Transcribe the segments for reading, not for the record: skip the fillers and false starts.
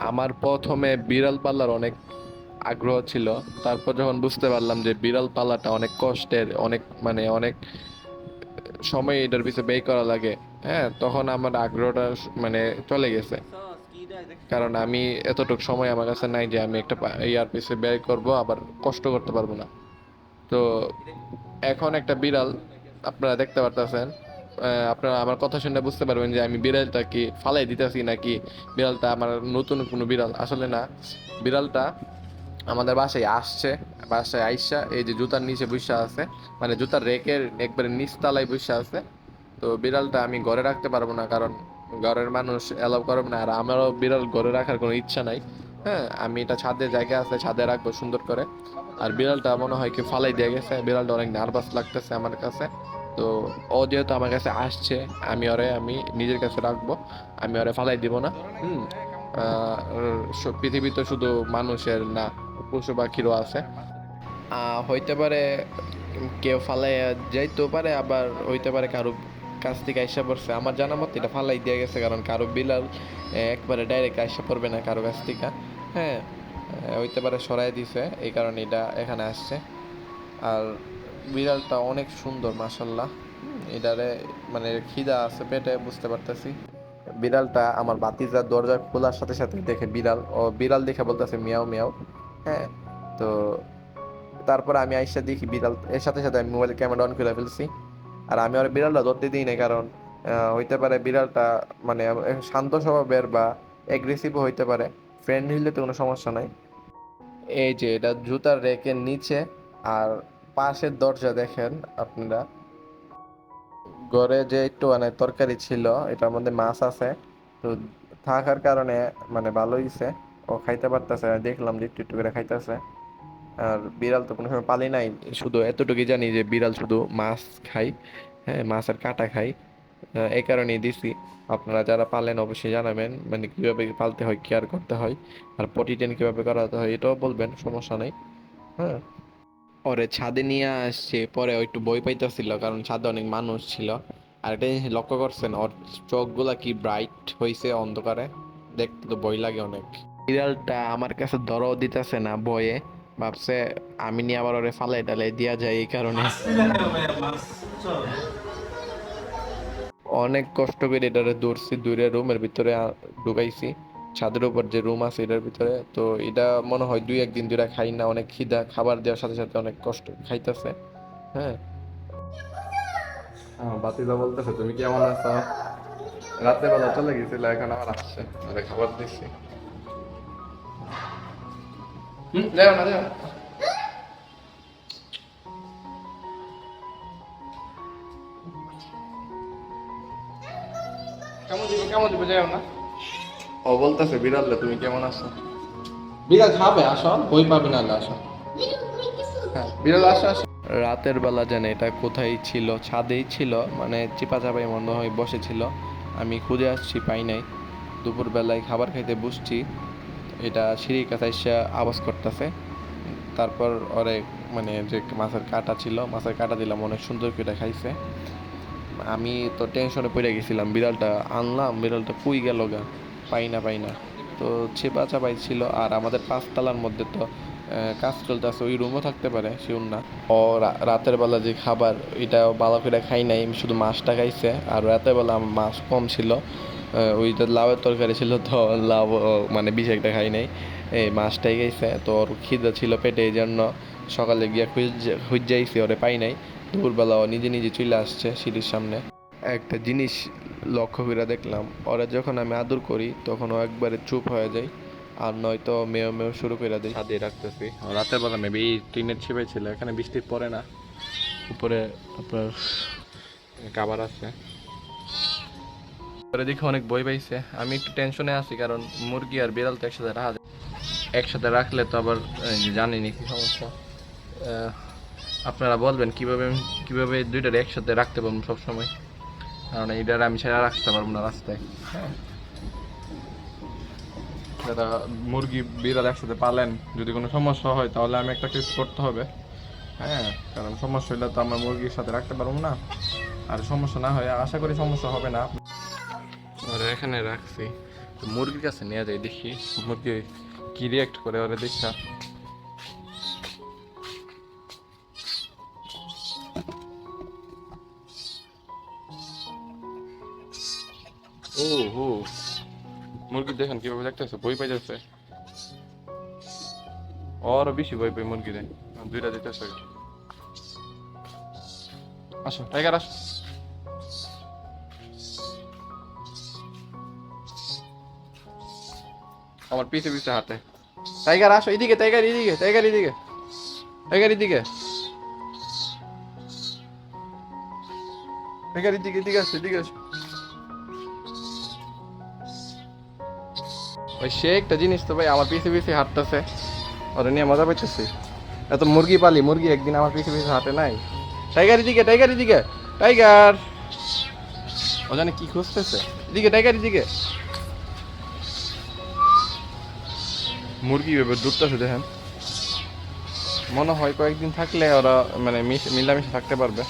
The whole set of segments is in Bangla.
আমার প্রথমে বিড়াল পালার অনেক আগ্রহ ছিল। তারপর যখন বুঝতে পারলাম যে বিড়াল পালাটা অনেক কষ্টের, অনেক মানে অনেক সময় এটার পিছনে ব্যয় করা লাগে, হ্যাঁ, তখন আমার আগ্রহটা মানে চলে গেছে। কারণ আমি এতটুকু সময় আমার কাছে নাই যে আমি একটা ইয়ার পিছনে ব্যয় করব, আবার কষ্ট করতে পারবো না। তো এখন একটা বিড়াল আপনারা দেখতে পারতেছেন, আপনারা আমার কথা শুনে বুঝতে পারবেন যে আমি বিড়ালটা কি ফালাই দিতেছি নাকি বিড়ালটা আমার নতুন কোনো বিড়াল। আসলে না, বিড়ালটা আমাদের বাসায় আসছে, বাসায় আইসা এই যে জুতার নিচে বসে আছে, মানে জুতার রেকের একবারে নিচতলায় বসে আছে। তো বিড়ালটা আমি ঘরে রাখতে পারবো না, কারণ ঘরের মানুষ এলাও করবে না, আর আমারও বিড়াল ঘরে রাখার কোনো ইচ্ছা নাই। হ্যাঁ, আমি এটা ছাদে জায়গা আছে, ছাদে রাখবো সুন্দর করে। আর বিড়ালটা মনে হয় কি ফালাই দিয়ে গেছে, বিড়ালটা অনেক নার্ভাস লাগতেছে আমার কাছে। তো ও যেহেতু আমার কাছে আসছে, আমি নিজের কাছে রাখবো, আমি ওরে ফালাই দিব না। হুম। পৃথিবীতে শুধু মানুষের না, পশু পাখিরও আছে। হইতে পারে কেউ ফালাইয়া যাইতেও পারে, আবার হইতে পারে কারো কাছ থেকে আইসা পড়ছে। আমার জানা মতে এটা ফালাই দিয়ে গেছে, কারণ কারো বিড়াল একবারে ডাইরেক্ট আইসা পড়বে না কারো কাছ থেকে। হ্যাঁ, হইতে পারে সরাই দিছে, এই কারণে এটা এখানে আসছে। আর বিড়ালটা অনেক সুন্দর মাশাল্লাহ। এটারে মানে খিদা আছে পেটে, বুঝতে পারতেছি। বিড়ালটা আমার বাতিজার দরজা খোলার সাথে সাথে দেখে বিড়াল, ও বিড়াল দেখে বলতেছে মিয়াও মিয়াও। হ্যাঁ। তো তারপর আমি আইসা দেখি বিড়াল, এর সাথে সাথে আমি মোবাইল ক্যামেরা অন করে ফেলছি। আর আমি আর বিড়ালটা ধরতে দিই না, কারণ হইতে পারে বিড়ালটা মানে শান্ত স্বভাবের বা এগ্রেসিভও হইতে পারে। ফ্রেন্ড হইলে তো কোনো সমস্যা নাই। এই যে এটা জুতার রেকের নিচে, আর পাশের দরজা দেখেন আপনারা। ঘরে যে একটু মানে তরকারি ছিল, এটার মধ্যে মাছ আছে। তো থাকার কারণে মানে ভালো হইছে, ও খাইতে পারতেছে, দেখলাম যে একটু একটু করে খাইতেছে। আর বিড়াল তো কোনো সময় পালি নাই, শুধু এতটুকুই জানি যে বিড়াল শুধু মাছ খায়। হ্যাঁ, মাছের কাঁটা খায়। এই কারণেই দিছি। আপনারা যারা পালেন অবশ্যই জানাবেন, মানে কিভাবে পালতে হয়, কেয়ার করতে হয়, আর পটি ট্রেন কিভাবে করাতে হয় এটাও বলবেন, সমস্যা নেই। হ্যাঁ। ওরে ছাদে নিয়ে আসছে, পরে ও একটু ভয় পাইতেছিল, কারণ ছাদে অনেক মানুষ ছিল। আর এটা জিনিস লক্ষ্য করছেন, ওর চোখগুলা কি ব্রাইট হয়েছে অন্ধকারে, দেখতে তো ভয় লাগে অনেক। বিড়ালটা আমার কাছে ধরাও দিতেছে না ভয়ে, ভাবছে আমি নিয়ে আবার ওরে ফালাই টালাই দিয়া যায়, এই কারণে অনেক কষ্ট করে এটারে দৌড়ছি, দূরে রুমের ভিতরে ঢুকাইছি। ছাদের উপর যে রুম আছে এটার ভিতরে। তো এটা মনে হয় দুই একদিন ধরে খাই না, অনেক খিদা, খাবার দেওয়ার সাথে সাথে অনেক কষ্ট খাইতেছে। হ্যাঁ। বাতিদা বলতেছে তুমি কেমন আছো, রাতে বেলা চলে গেছিল, এখন আবার আসছে, আরে খাবার দিচ্ছি। যাও না, যাও। কেমন দিব, কেমন দিব, যাও না। ও বলতেছে বিড়ালে তুমি কেমন আছো। বিড়াল খাবে, আসো, বই পাবে না, আসো। হ্যাঁ, বিড়াল আসো, আসো। রাতের বেলা জানে এটা কোথায় ছিল, ছাদেই ছিল, মানে চিপা চাপাই মনে হয় বসেছিল। আমি খুঁজে আসছি, পাই নাই। দুপুর বেলায় খাবার খাইতে বসছি, এটা সিঁড়ির কাছে এসে আওয়াজ করতেছে। তারপর ওরে মানে যে মাছের কাঁটা ছিল, মাছের কাঁটা দিলাম, অনেক সুন্দর করে খাইছে। আমি তো টেনশনে পড়ে গেছিলাম, বিড়ালটা আনলাম, বিড়ালটা কুই গেল গা, পাই না পাই না। তো ছেপা চাপাই ছিল, আর আমাদের পাঁচতলার মধ্যে তো কাজ চলতেছে, ওই রুমও থাকতে পারে, শিওর না। ও রাতের বেলা যে খাবার, এটা ভালো করে খাই নাই, আমি শুধু মাছটা খাইছে। আর রাতের বেলা আমার মাছ কম ছিল, ওইটা লাউয়ের তরকারি ছিল, তো লাউ মানে বিশ একটা খাই নাই, এই মাছটাই খাইছে। তো ওর খিদে ছিল পেটে, এই জন্য সকালে গিয়া খুঁজাইছি, ওরে পাই নাই। দুপুরবেলা ও নিজে নিজে চলে আসছে সিঁড়ির সামনে। একটা জিনিস লক্ষ্য করে দেখলাম, ওরা যখন আমি আদর করি তখন ও একবারে চুপ হয়ে যায়, আর নয়তো মেয় মেয় শুরু করে দেয়। ছাদে রাখতেছি, রাতের বেলা মেবি টিনের ছিপাই ছিল, এখানে বৃষ্টি পড়ে না, উপরে আপনার কাবার আছে। পরে দেখে অনেক ভয় পাইছে, আমি একটু টেনশনে আছি, কারণ মুরগি আর বিড়াল তো একসাথে রাখা যায়, একসাথে রাখলে তো আবার জানিনি কি সমস্যা। আহ, আপনারা বলবেন কিভাবে কিভাবে দুইটার একসাথে রাখতে পারবো সবসময়, কারণ এইটার আমি ছেড়ে রাখতে পারবো না রাস্তায়। হ্যাঁ, দাদা, মুরগি বিড়াল একসাথে পালেন, যদি কোনো সমস্যা হয় তাহলে আমি একটা কিছু করতে হবে। হ্যাঁ, কারণ সমস্যা হইলে তো আমার মুরগির সাথে রাখতে পারবো না। আর সমস্যা না হয়, আশা করি সমস্যা হবে না। আর এখানে রাখছি, তো মুরগির কাছে নিয়ে যাই, দেখি মুরগি কি রিয়াক্ট করে ওরা দেখা। ও হো, মুরগি দেখেন কিভাবে দেখতেছে, বই পাই যাচ্ছে। আরো বেশি ভয় পাই মুরগি দেয়, দুইটা দিতেছে। আসো টাইগার আসো। আমার পিছে পিছে হাঁটে। টাইগার আসো এদিকে, টাইগার এদিকে, টাইগার এদিকে, টাইগার এদিকে, টাইগার এদিকে, এদিকে আসো, এদিকে আসো। ওই সে একটা জিনিস তো ভাই, আমার পিছে পিছে হাঁটতেছে, ওরা নিয়ে মজা পাইতেছি। এত মুরগি পালি, মুরগি একদিন আমার পিছে পিছে হাঁটে নাই। টাইগার এদিকে, টাইগার এদিকে, টাইগার। ও জানে কি খুঁজতেছে, এদিকে টাইগার এদিকে। মুরগি এবার দূরটাছে দেখেন, মনে হয় কয়েকদিন থাকলে ওরা মানে মিলামিশে থাকতে পারবে।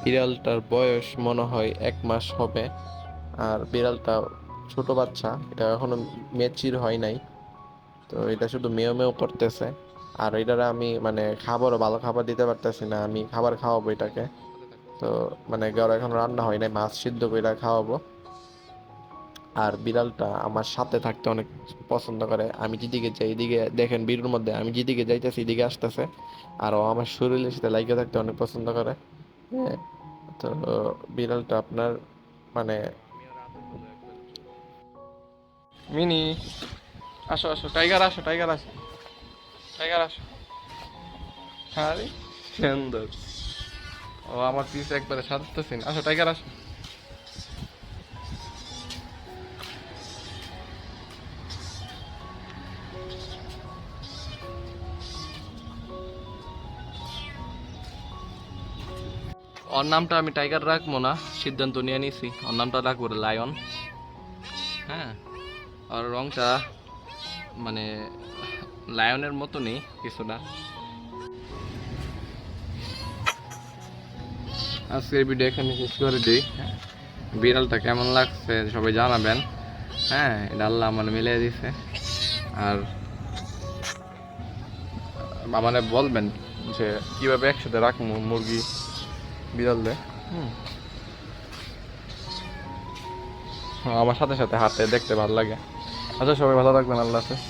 বিড়ালটার বয়স মনে হয় 1 মাস হবে। আর বিড়ালটা ছোট বাচ্চা, এটা এখনো ম্যাচিউর হয় নাই। তো এটা শুধু মেও মেও করতেছে। আর এটারে আমি মানে খাবারও ভালো খাবার দিতে পারতেছি না, আমি খাবার খাওয়াবো এটাকে। তো মানে গড় এখন রান্না হয় নাই, মাছ সিদ্ধ করে খাওয়াবো। আর বিড়ালটা আমার সাথে থাকতে অনেক পছন্দ করে। আমি যেদিকে যাই, এদিকে দেখেন বিড়ুর মধ্যে আমি যেদিকে যাইতেছি এদিকে আসতেছে। আর ও আমার শরীরের সাথে লাইগা থাকতে অনেক পছন্দ করে। হ্যাঁ, তো বিড়ালটা আপনার মানে মিনি, আসো আসো টাইগার, আসো টাইগার, আসো টাইগার, আসো। আরে সুন্দর, ও আমার পিছে একবারে সাজতেছেন। আসো টাইগার, আসো। ওর নামটা আমি টাইগার রাখবো না, সিদ্ধান্ত নিয়ে নিছি, ওর নামটা রাখবো লায়ন। হ্যাঁ, আর রংটা মানে লায়নের মতনই কিছুটা। আজকের ভিডিও এখানে শেষ করে দিই। বিড়ালটা কেমন লাগছে সবাই জানাবেন। হ্যাঁ, এটা আল্লাহ আমার মিলিয়ে দিছে। আর মানে বলবেন যে কিভাবে একসাথে রাখবো মুরগি বিড়াল দিয়ে। আমার সাথে সাথে হাতে দেখতে ভালো লাগে। আচ্ছা, সবাই ভালো থাকবেন, আল্লাহ হাফেজ।